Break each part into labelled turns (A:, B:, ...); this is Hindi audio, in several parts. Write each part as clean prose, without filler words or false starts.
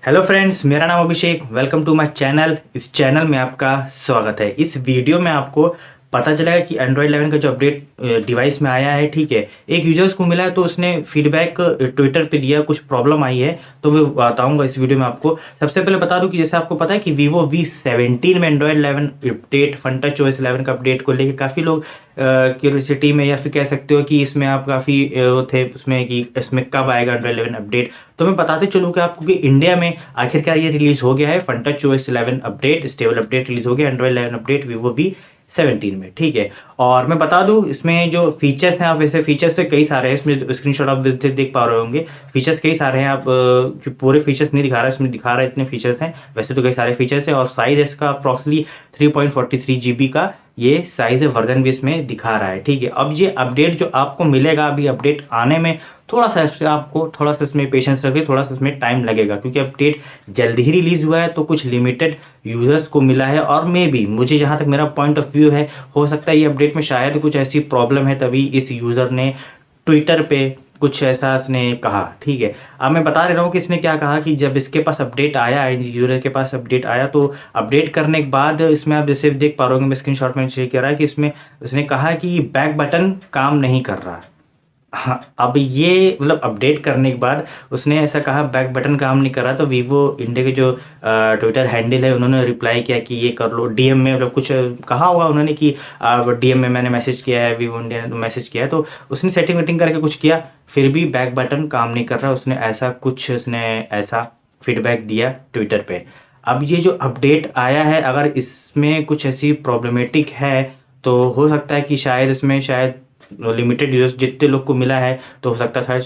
A: हेलो फ्रेंड्स, मेरा नाम Abhishek. Welcome to my channel. इस चैनल में आपका स्वागत है। इस वीडियो में आपको पता चलेगा कि एंड्रॉयड 11 का जो अपडेट डिवाइस में आया है, ठीक है, एक यूजर्स को मिला है तो उसने फीडबैक ट्विटर पे दिया, कुछ प्रॉब्लम आई है तो मैं बताऊंगा इस वीडियो में आपको। सबसे पहले बता दूं कि जैसे आपको पता है कि वीवो V17 में एंड्रॉयड 11 अपडेट, फंटच OS 11 का अपडेट को लेकर काफ़ी लोग क्यूरियोसिटी में, या फिर कह सकते हो कि इसमें आप काफ़ी वो थे उसमें कि इसमें कब आएगा एंड्रॉयड 11 अपडेट। तो मैं बताते चलूँ कि आपको कि इंडिया में आखिरकार ये रिलीज़ हो गया है। फंटच OS 11 update, stable update release हो गया, एंड्रॉयड 11 अपडेट वीवो V17 में, ठीक है। और मैं बता दूं इसमें जो फीचर्स हैं, आप वैसे फीचर्स तो कई सारे हैं, इसमें स्क्रीनशॉट आप देख पा रहे होंगे। फीचर्स कई सारे हैं, आप पूरे फीचर्स नहीं दिखा रहा है, इसमें दिखा रहा है इतने फीचर्स हैं, वैसे तो कई सारे फीचर्स हैं। और साइज़ इसका अप्रॉक्सिमली 3.43 GB का ये साइज़ है, वर्जन भी इसमें दिखा रहा है, ठीक है। अब ये अपडेट जो आपको मिलेगा, अभी अपडेट आने में थोड़ा सा आपको थोड़ा सा इसमें पेशेंस रखिए, थोड़ा सा इसमें टाइम लगेगा, क्योंकि अपडेट जल्दी ही रिलीज़ हुआ है तो कुछ लिमिटेड यूज़र्स को मिला है। और मे बी, मुझे जहाँ तक मेरा पॉइंट ऑफ व्यू है, हो सकता है ये अपडेट में शायद कुछ ऐसी प्रॉब्लम है, तभी इस यूज़र ने ट्विटर पे कुछ ऐसा इसने कहा, ठीक है। अब मैं बता रहा हूँ कि इसने क्या कहा कि जब इसके पास अपडेट आया, यूज़र के पास अपडेट आया, तो अपडेट करने के बाद इसमें आप जैसे देख पा रहे होंगे, मैं स्क्रीनशॉट में शेयर कर रहा है कि इसमें उसने कहा कि बैक बटन काम नहीं कर रहा। हाँ, अब ये मतलब अपडेट करने के बाद उसने ऐसा कहा बैक बटन काम नहीं कर रहा, तो वीवो इंडिया के जो ट्विटर हैंडल है उन्होंने रिप्लाई किया कि ये कर लो। डीएम में मतलब कुछ कहा होगा उन्होंने कि डीएम में मैंने मैसेज किया है, वीवो इंडिया ने मैसेज किया है, तो उसने सेटिंग वेटिंग करके कुछ किया, फिर भी बैक बटन काम नहीं कर रहा। उसने ऐसा फीडबैक दिया ट्विटर पे। अब ये जो अपडेट आया है, अगर इसमें कुछ ऐसी प्रॉब्लमेटिक है तो हो सकता है कि शायद इसमें लिमिटेड यूजर्स जितने लोग को मिला है, तो हो सकता है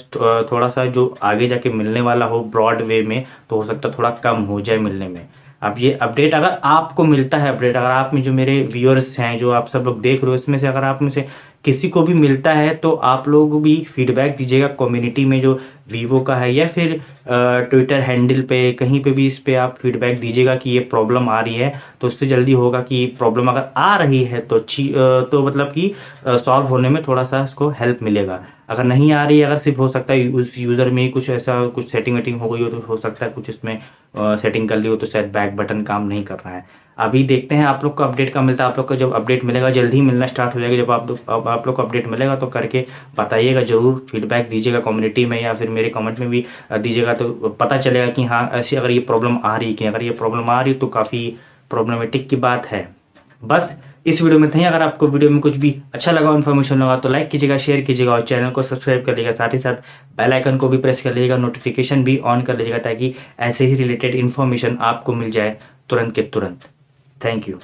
A: थोड़ा सा जो आगे जाके मिलने वाला हो ब्रॉड वे में, तो हो सकता है थोड़ा कम हो जाए मिलने में। अब ये अपडेट अगर आपको मिलता है, अपडेट अगर आप में जो मेरे व्यूअर्स हैं, जो आप सब लोग देख रहे हो, इसमें से अगर आप में से किसी को भी मिलता है तो आप लोग भी फीडबैक दीजिएगा कम्युनिटी में जो वीवो का है, या फिर ट्विटर हैंडल पे कहीं पे भी इस पे आप फीडबैक दीजिएगा कि ये प्रॉब्लम आ रही है। तो उससे जल्दी होगा कि प्रॉब्लम अगर आ रही है तो मतलब कि सॉल्व होने में थोड़ा सा इसको हेल्प मिलेगा। अगर नहीं आ रही है, अगर सिर्फ हो सकता है उस यूज़र में ही कुछ ऐसा कुछ सेटिंग वेटिंग हो गई हो, तो हो सकता है कुछ इसमें सेटिंग कर ली हो, तो शायद बैक बटन काम नहीं कर रहा है। अभी देखते हैं आप लोग को अपडेट कब मिलता है। आप लोग को जब अपडेट मिलेगा, जल्दी ही मिलना स्टार्ट हो जाएगा, जब आप लोग को अपडेट मिलेगा तो करके बताइएगा ज़रूर, फीडबैक दीजिएगा कम्युनिटी में, या फिर मेरे कमेंट में भी दीजिएगा, तो पता चलेगा कि हाँ ऐसी अगर ये प्रॉब्लम आ रही है, कि अगर ये प्रॉब्लम आ रही है तो काफ़ी प्रॉब्लमेटिक की बात है। बस इस वीडियो में था। अगर आपको वीडियो में कुछ भी अच्छा लगा, इन्फॉर्मेशन लगा, तो लाइक कीजिएगा, शेयर कीजिएगा और चैनल को सब्सक्राइब कर लीजिएगा। साथ ही साथ बेल आइकन को भी प्रेस कर लीजिएगा, नोटिफिकेशन भी ऑन कर लीजिएगा, ताकि ऐसे ही रिलेटेड इन्फॉर्मेशन आपको मिल जाए तुरंत के तुरंत। Thank you.